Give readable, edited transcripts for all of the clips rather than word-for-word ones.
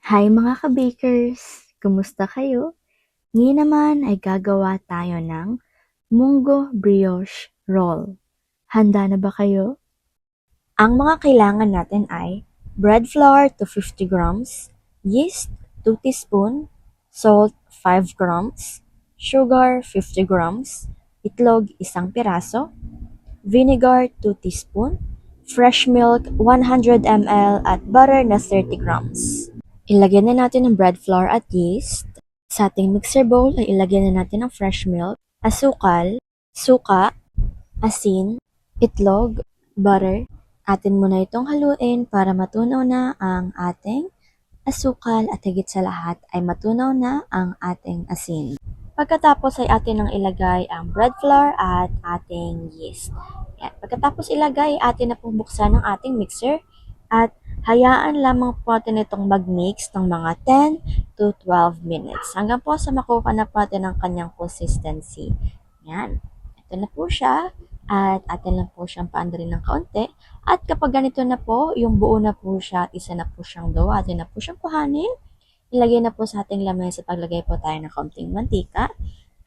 Hi mga ka-bakers! Kumusta kayo? Ngayon naman ay gagawa tayo ng munggo brioche roll. Handa na ba kayo? Ang mga kailangan natin ay bread flour to 50 grams, yeast 2 teaspoon, salt 5 grams, sugar 50 grams, itlog 1 piraso, vinegar 2 teaspoon, fresh milk 100 ml at butter na 30 grams. Ilagay na natin ang bread flour at yeast. Sa ating mixer bowl ay ilagay na natin ang fresh milk, asukal, suka, asin, itlog, butter. Atin muna itong haluin para matunaw na ang ating asukal at higit sa lahat ay matunaw na ang ating asin. Pagkatapos ay atin nang ilagay ang bread flour at ating yeast. Yan. Pagkatapos ilagay, atin na pong buksan ang ating mixer at hayaan lamang po natin itong mag-mix ng mga 10 to 12 minutes hanggang po sa makuha na po natin ang kanyang consistency. Yan. Ito na po siya at atin lang po siyang paandarin ng kaunti. At kapag ganito na po, yung buo na po siya at isa na po siyang dough, atin na po siyang kuhanin. Ilagay na po sa ating lamesa, paglagay po tayo ng kaunting mantika.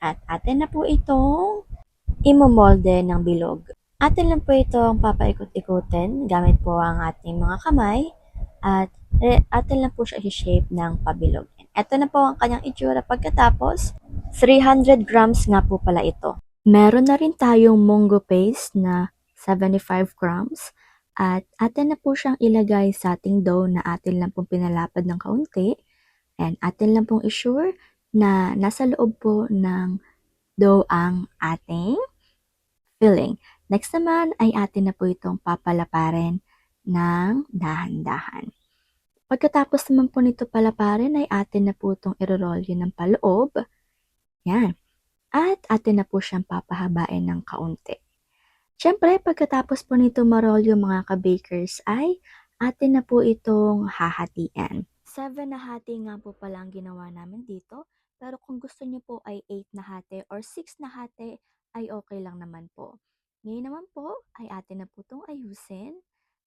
At atin na po itong imomolde ng bilog. Atin lang po itong papaikot-ikutin gamit po ang ating mga kamay at atin lang po siya i-shape ng pabilog. Ito na po ang kanyang itsura pagkatapos. 300 grams nga po pala ito. Meron na rin tayong munggo paste na 75 grams at atin na po siyang ilagay sa ating dough na atin lang pong pinalapad ng kaunti and atin lang pong isure na nasa loob po ng dough ang ating filling. Next naman ay atin na po itong papalaparin ng dahan-dahan. Pagkatapos naman po nito palaparin ay atin na po itong i-roll yun ng paloob. Yan. At atin na po siyang papahabain ng kaunti. Siyempre, pagkatapos po nito ma-roll yung mga ka-bakers ay atin na po itong hahatiin. 7 na hati nga po pala ang ginawa namin dito. Pero kung gusto niyo po ay 8 na hati or 6 na hati ay okay lang naman po. Ngayon naman po ay atin na po itong ayusin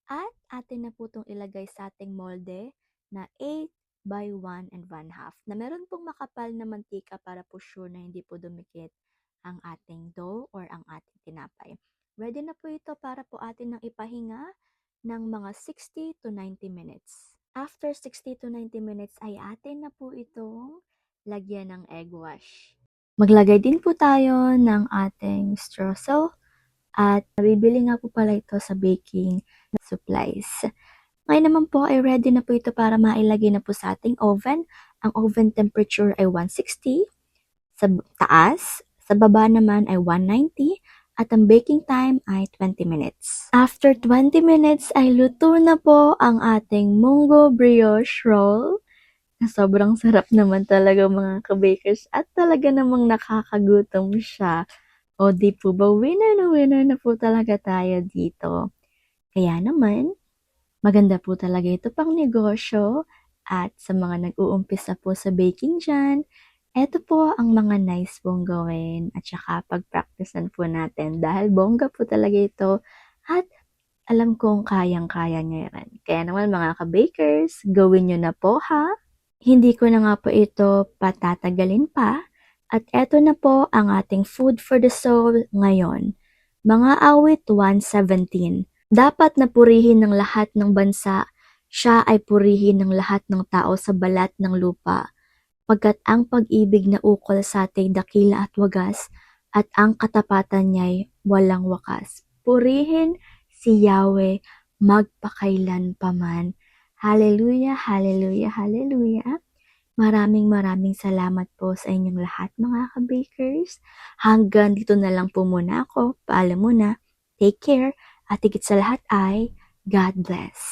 at atin na po itong ilagay sa ating molde na 8 by 1 and 1/2 na meron pong makapal na mantika para po sure na hindi po dumikit ang ating dough or ang ating tinapay. Ready na po ito para po atin nang ipahinga ng mga 60 to 90 minutes. After 60 to 90 minutes ay atin na po itong lagyan ng egg wash. Maglagay din po tayo ng ating streusel at nabibili nga po pala ito sa baking supplies. Ngayon naman po ay ready na po ito para mailagay na po sa ating oven. Ang oven temperature ay 160 sa taas, sa baba naman ay 190 at ang baking time ay 20 minutes. After 20 minutes ay luto na po ang ating munggo brioche roll. Sobrang sarap naman talaga mga ka-bakers at talaga namang nakakagutom siya. O di po ba winner na po talaga tayo dito. Kaya naman, maganda po talaga ito pang negosyo at sa mga nag-uumpisa po sa baking dyan, eto po ang mga nice pong gawin at saka pag-practicean po natin dahil bongga po talaga ito at alam kong kayang-kaya nyo yan. Kaya naman mga ka-bakers, gawin nyo na po ha. Hindi ko na nga po ito patatagalin pa at eto na po ang ating food for the soul ngayon. Mga awit 117. Dapat na purihin ng lahat ng bansa, siya ay purihin ng lahat ng tao sa balat ng lupa. Pagkat ang pag-ibig na ukol sa ating dakila at wagas, at ang katapatan niya'y walang wakas. Purihin si Yahweh magpakailan paman. Hallelujah, hallelujah, hallelujah. Maraming salamat po sa inyong lahat mga ka-bakers. Hanggang dito na lang po muna ako. Paalam muna. Take care. At higit sa lahat ay God bless.